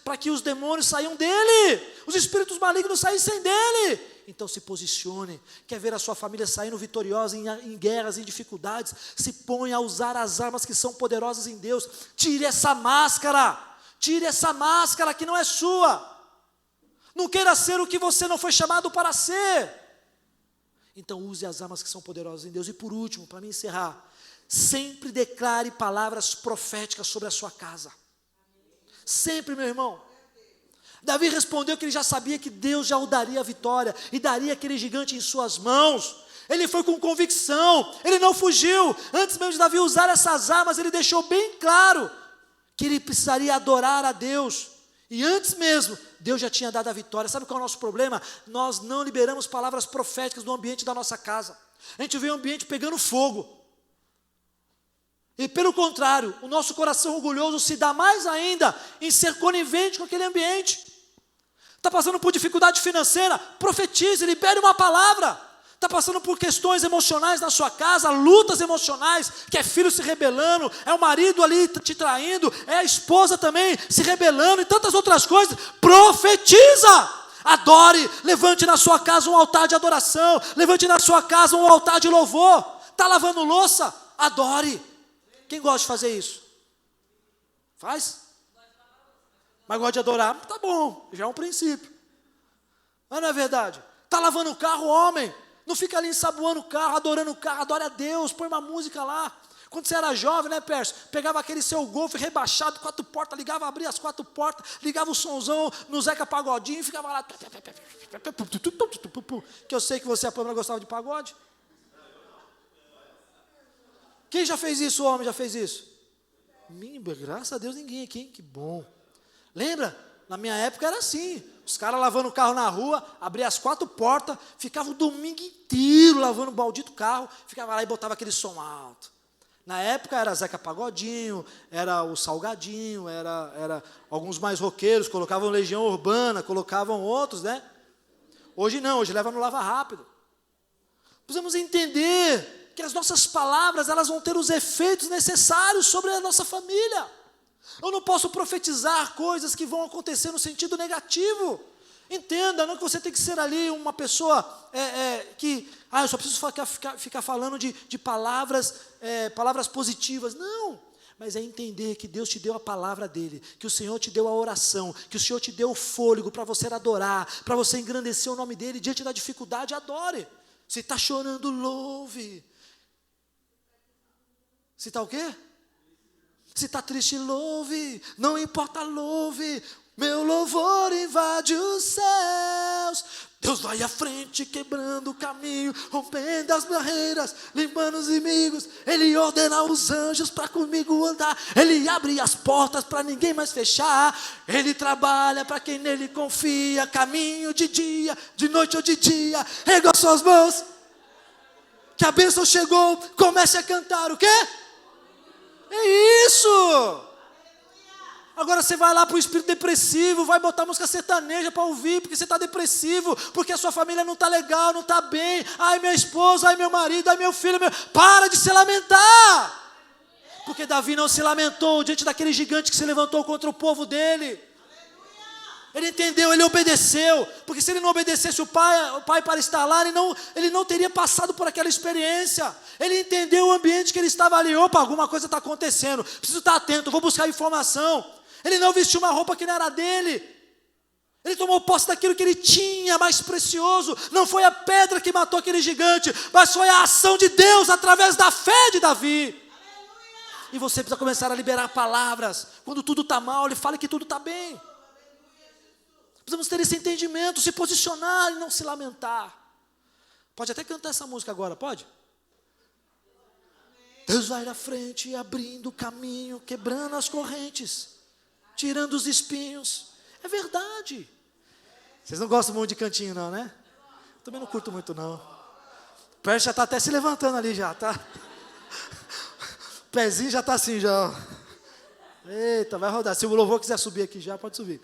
para que os demônios saiam dele, os espíritos malignos saíssem dele. Então se posicione. Quer ver a sua família saindo vitoriosa em guerras, em dificuldades? Se ponha a usar as armas que são poderosas em Deus. Tire essa máscara que não é sua. Não queira ser o que você não foi chamado para ser. Então use as armas que são poderosas em Deus. E por último, para me encerrar, sempre declare palavras proféticas sobre a sua casa. Sempre, meu irmão. Davi respondeu que ele já sabia que Deus já o daria a vitória e daria aquele gigante em suas mãos. Ele foi com convicção, ele não fugiu. Antes mesmo de Davi usar essas armas, ele deixou bem claro que ele precisaria adorar a Deus. E antes mesmo, Deus já tinha dado a vitória. Sabe qual é o nosso problema? Nós não liberamos palavras proféticas no ambiente da nossa casa. A gente vê o ambiente pegando fogo. E pelo contrário, o nosso coração orgulhoso se dá mais ainda em ser conivente com aquele ambiente. Está passando por dificuldade financeira? Profetize, libere uma palavra. Está passando por questões emocionais na sua casa, lutas emocionais, que é filho se rebelando, é o marido ali te traindo, é a esposa também se rebelando e tantas outras coisas. Profetiza! Adore, levante na sua casa um altar de adoração, levante na sua casa um altar de louvor. Está lavando louça? Adore. Quem gosta de fazer isso? Faz? Mas gosta de adorar? Tá bom, já é um princípio. Mas não é verdade? Está lavando o carro, homem. Não fica ali ensaboando o carro, adorando o carro, adore a Deus, põe uma música lá. Quando você era jovem, né, Pércio? Pegava aquele seu Golf rebaixado, 4 portas, ligava, abria as 4 portas, ligava o sonzão no Zeca Pagodinho e ficava lá. Que eu sei que você, a Pâmela, gostava de pagode. Quem já fez isso, homem, já fez isso? Graças a Deus ninguém aqui, hein? Que bom. Lembra? Na minha época era assim. Os caras lavando o carro na rua, abria as 4 portas, ficava o domingo inteiro lavando o maldito carro, ficava lá e botava aquele som alto. Na época era Zeca Pagodinho, era o Salgadinho, era alguns mais roqueiros, colocavam Legião Urbana, colocavam outros, né? Hoje não, hoje leva no lava rápido. Precisamos entender que as nossas palavras, elas vão ter os efeitos necessários sobre a nossa família. Eu não posso profetizar coisas que vão acontecer no sentido negativo. Entenda, não que você tem que ser ali uma pessoa que... eu só preciso ficar falando de palavras, palavras positivas. Não, mas é entender que Deus te deu a palavra dEle, que o Senhor te deu a oração, que o Senhor te deu o fôlego para você adorar, para você engrandecer o nome dEle. Diante da dificuldade, adore. Se está chorando, louve. Se está o quê? Se está triste, louve, não importa, louve, meu louvor invade os céus. Deus vai à frente, quebrando o caminho, rompendo as barreiras, limpando os inimigos. Ele ordena os anjos para comigo andar, Ele abre as portas para ninguém mais fechar. Ele trabalha para quem nele confia, caminho de dia, de noite ou de dia. Erga as suas mãos, que a bênção chegou, comece a cantar o quê? É isso! Agora você vai lá para o espírito depressivo, vai botar música sertaneja para ouvir, porque você está depressivo, porque a sua família não está legal, não está bem. Ai, minha esposa, ai, meu marido, ai, meu filho, para de se lamentar! Porque Davi não se lamentou diante daquele gigante que se levantou contra o povo dele. Ele entendeu, ele obedeceu, porque se ele não obedecesse o pai para estar lá, ele não teria passado por aquela experiência. Ele entendeu o ambiente que ele estava ali. Opa, alguma coisa está acontecendo, preciso estar atento, vou buscar informação. Ele não vestiu uma roupa que não era dele. Ele tomou posse daquilo que ele tinha mais precioso. Não foi a pedra que matou aquele gigante, mas foi a ação de Deus através da fé de Davi. Aleluia! E você precisa começar a liberar palavras. Quando tudo está mal, ele fala que tudo está bem. Precisamos ter esse entendimento, se posicionar e não se lamentar. Pode até cantar essa música agora, pode? Deus vai na frente, abrindo o caminho, quebrando as correntes, tirando os espinhos. É verdade. Vocês não gostam muito de cantinho não, né? Também não curto muito não. O pé já está até se levantando ali já, tá? O pezinho já está assim já. Eita, vai rodar. Se o louvor quiser subir aqui já, pode subir.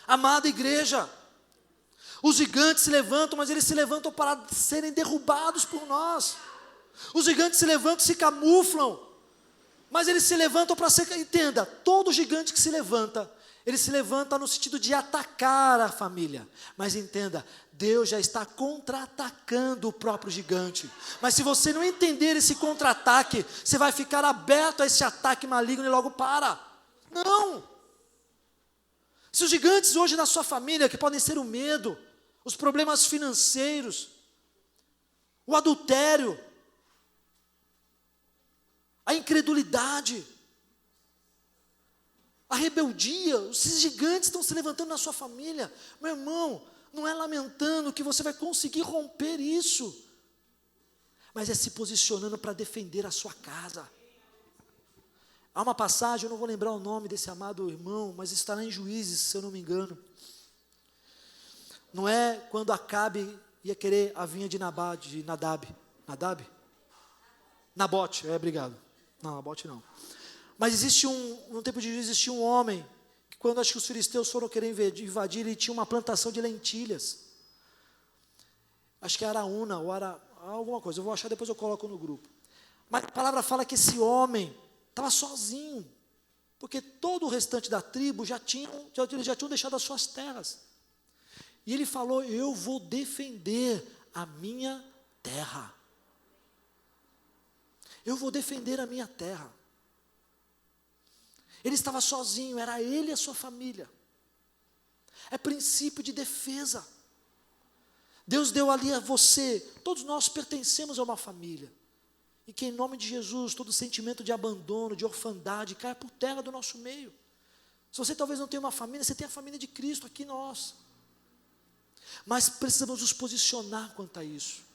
Amada igreja, os gigantes se levantam, mas eles se levantam para serem derrubados por nós. Os gigantes se levantam e se camuflam, Mas eles se levantam para ser, entenda, todo gigante que se levanta, ele se levanta no sentido de atacar a família. Mas entenda, Deus já está contra-atacando o próprio gigante. Mas se você não entender esse contra-ataque, você vai ficar aberto a esse ataque maligno e logo para. Não! Se os gigantes hoje na sua família, que podem ser o medo, os problemas financeiros, o adultério, a incredulidade, a rebeldia, esses gigantes estão se levantando na sua família. Meu irmão, não é lamentando que você vai conseguir romper isso, mas é se posicionando para defender a sua casa. Há uma passagem, eu não vou lembrar o nome desse amado irmão, mas está lá em Juízes, se eu não me engano. Não é quando Acabe ia querer a vinha de Nadab? Nabote, obrigado. Não, Nabote não. Mas existe no tempo de Juízes existia um homem, que quando acho que os filisteus foram querer invadir, ele tinha uma plantação de lentilhas. Acho que era Araúna, ou era alguma coisa, eu vou achar, depois eu coloco no grupo. Mas a palavra fala que esse homem estava sozinho, porque todo o restante da tribo já tinham deixado as suas terras. E ele falou: eu vou defender a minha terra. Eu vou defender a minha terra. Ele estava sozinho, era ele e a sua família. É princípio de defesa. Deus deu ali a você, todos nós pertencemos a uma família. E que em nome de Jesus, todo sentimento de abandono, de orfandade, caia por terra do nosso meio. Se você talvez não tenha uma família, você tem a família de Cristo aqui nossa. Mas precisamos nos posicionar quanto a isso.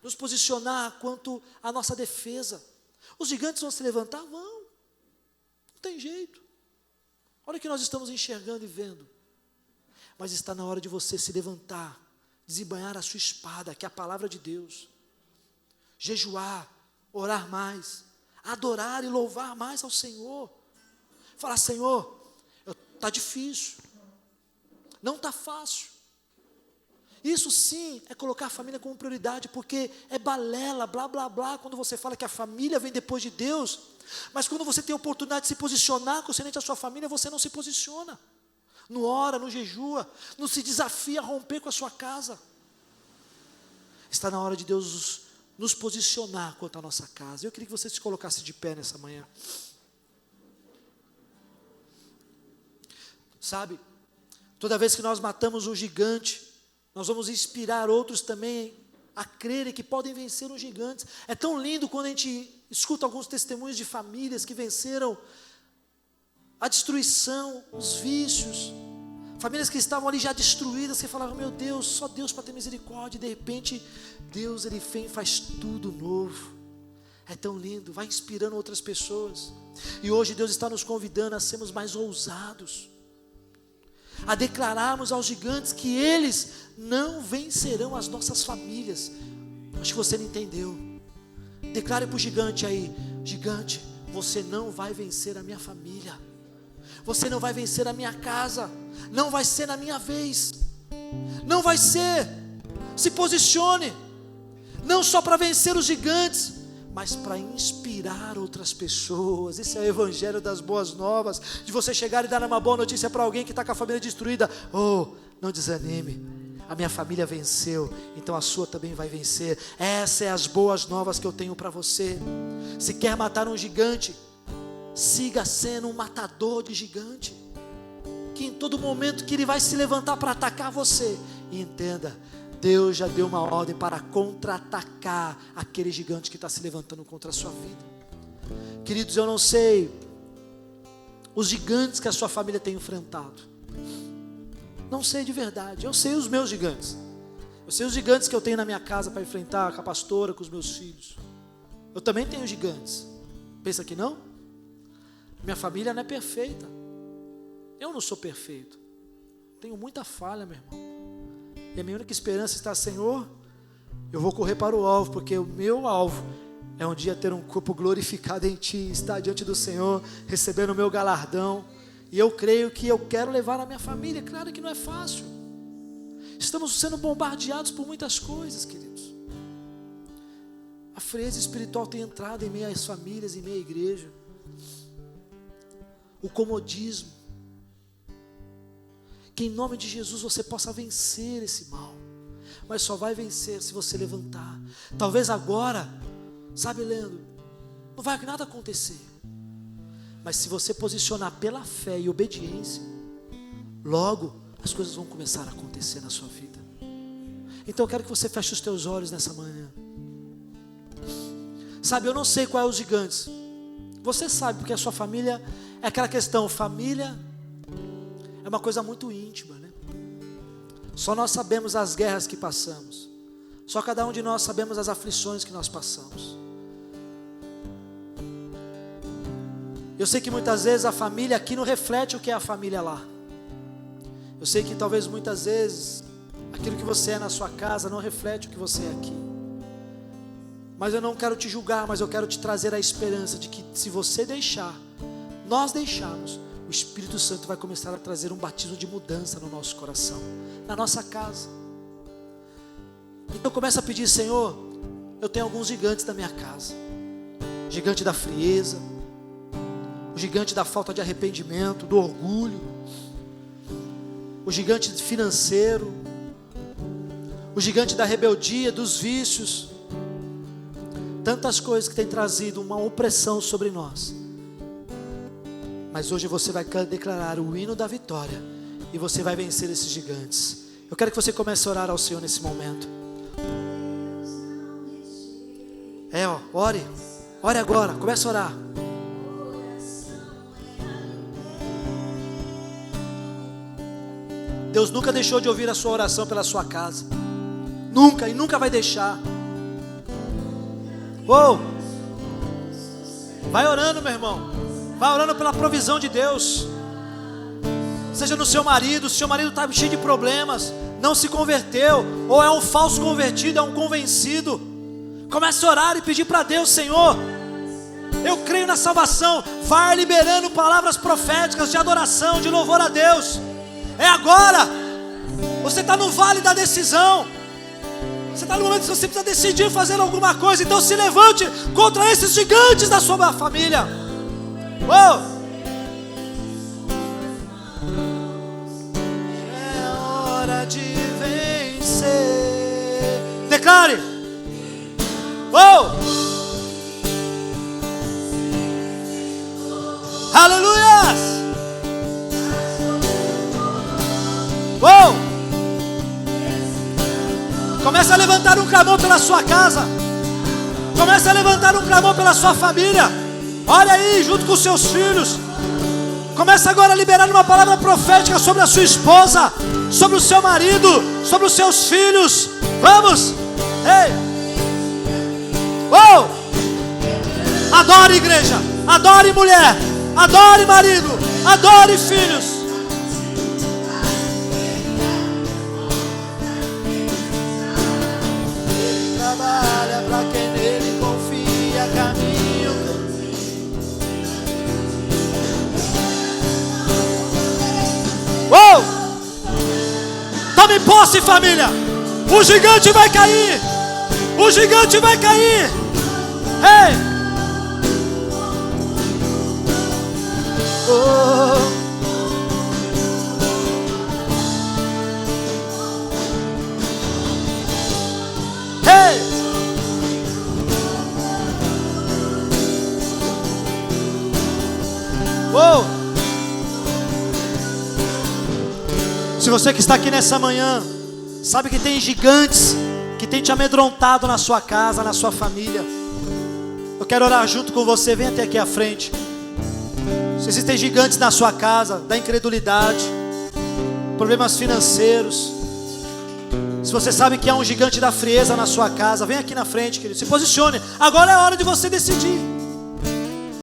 Nos posicionar quanto à nossa defesa. Os gigantes vão se levantar? Vão. Não tem jeito. Olha o que nós estamos enxergando e vendo. Mas está na hora de você se levantar, desembainhar a sua espada, que é a palavra de Deus. Jejuar, orar mais, adorar e louvar mais ao Senhor. Falar: Senhor, está difícil, não está fácil. Isso sim é colocar a família como prioridade, porque é balela, blá blá blá, quando você fala que a família vem depois de Deus, mas quando você tem a oportunidade de se posicionar concernente à sua família, você não se posiciona, não ora, não jejua, não se desafia a romper com a sua casa. Está na hora de Deus nos posicionar quanto à nossa casa. Eu queria que você se colocasse de pé nessa manhã. Sabe, toda vez que nós matamos um gigante, nós vamos inspirar outros também a crerem que podem vencer os gigantes. É tão lindo quando a gente escuta alguns testemunhos de famílias que venceram a destruição, os vícios, famílias que estavam ali já destruídas, que falavam: meu Deus, só Deus para ter misericórdia, e de repente Deus ele vem e faz tudo novo. É tão lindo, vai inspirando outras pessoas. E hoje Deus está nos convidando a sermos mais ousados, a declararmos aos gigantes que eles não vencerão as nossas famílias. Acho que você não entendeu. Declare para o gigante aí: gigante, você não vai vencer a minha família, você não vai vencer a minha casa, não vai ser na minha vez, não vai ser. Se posicione, não só para vencer os gigantes, mas para inspirar outras pessoas. Esse é o evangelho das boas novas, de você chegar e dar uma boa notícia para alguém que está com a família destruída. Oh, não desanime, a minha família venceu, então a sua também vai vencer. Essas são as boas novas que eu tenho para você. Se quer matar um gigante, siga sendo um matador de gigante, que em todo momento que ele vai se levantar para atacar você, e entenda, Deus já deu uma ordem para contra-atacar aquele gigante que está se levantando contra a sua vida. Queridos, eu não sei os gigantes que a sua família tem enfrentado, não sei de verdade. Eu sei os meus gigantes, eu sei os gigantes que eu tenho na minha casa para enfrentar com a pastora, com os meus filhos. Eu também tenho gigantes. Pensa que não? Minha família não é perfeita, eu não sou perfeito, tenho muita falha, meu irmão. E a minha única esperança está: Senhor, eu vou correr para o alvo, porque o meu alvo é um dia ter um corpo glorificado em Ti, estar diante do Senhor, recebendo o meu galardão. E eu creio que eu quero levar a minha família. Claro que não é fácil, estamos sendo bombardeados por muitas coisas, queridos. A frieza espiritual tem entrado em meio às famílias, em meio à igreja. o comodismo. Que em nome de Jesus você possa vencer esse mal. Mas só vai vencer se você levantar. Talvez agora, sabe, Leandro, não vai nada acontecer. Mas se você posicionar pela fé e obediência, logo as coisas vão começar a acontecer na sua vida. Então eu quero que você feche os teus olhos nessa manhã. Sabe, eu não sei quais os gigantes. Você sabe, porque a sua família é aquela questão. Família é uma coisa muito íntima, né? Só nós sabemos as guerras que passamos. Só cada um de nós sabemos as aflições que nós passamos. Eu sei que muitas vezes a família aqui não reflete o que é a família lá. Eu sei que talvez muitas vezes aquilo que você é na sua casa não reflete o que você é aqui. Mas eu não quero te julgar, mas eu quero te trazer a esperança de que se você deixar, nós deixarmos, o Espírito Santo vai começar a trazer um batismo de mudança no nosso coração, na nossa casa. Então começa a pedir: Senhor, eu tenho alguns gigantes na minha casa. O gigante da frieza, o gigante da falta de arrependimento, do orgulho, o gigante financeiro, o gigante da rebeldia, dos vícios. Tantas coisas que têm trazido uma opressão sobre nós. Mas hoje você vai declarar o hino da vitória e você vai vencer esses gigantes. Eu quero que você comece a orar ao Senhor nesse momento. Ore agora, comece a orar. Deus nunca deixou de ouvir a sua oração pela sua casa. Nunca e nunca vai deixar. Vai orando, meu irmão. Vai orando pela provisão de Deus. Seja no seu marido. Se seu marido está cheio de problemas, não se converteu, ou é um falso convertido, é um convencido, comece a orar e pedir para Deus: Senhor, eu creio na salvação. Vai liberando palavras proféticas de adoração, de louvor a Deus. É agora. Você está no vale da decisão. Você está no momento que você precisa decidir fazer alguma coisa. Então se levante contra esses gigantes da sua família. É hora de vencer. Declare. Aleluias. Comece a levantar um clamor pela sua casa. Comece a levantar um clamor pela sua família. Olha aí, junto com os seus filhos. Comece agora a liberar uma palavra profética sobre a sua esposa, sobre o seu marido, sobre os seus filhos. Vamos. Adore, igreja. Adore, mulher. Adore, marido. Adore, filhos. Trabalha para quem nele confia, caminho. Tome posse, família. O gigante vai cair. O gigante vai cair. Se você que está aqui nessa manhã sabe que tem gigantes que tem te amedrontado na sua casa, na sua família, eu quero orar junto com você. Vem até aqui à frente. Se existem gigantes na sua casa, da incredulidade, problemas financeiros, se você sabe que há um gigante da frieza na sua casa, vem aqui na frente, querido. Se posicione. Agora é a hora de você decidir.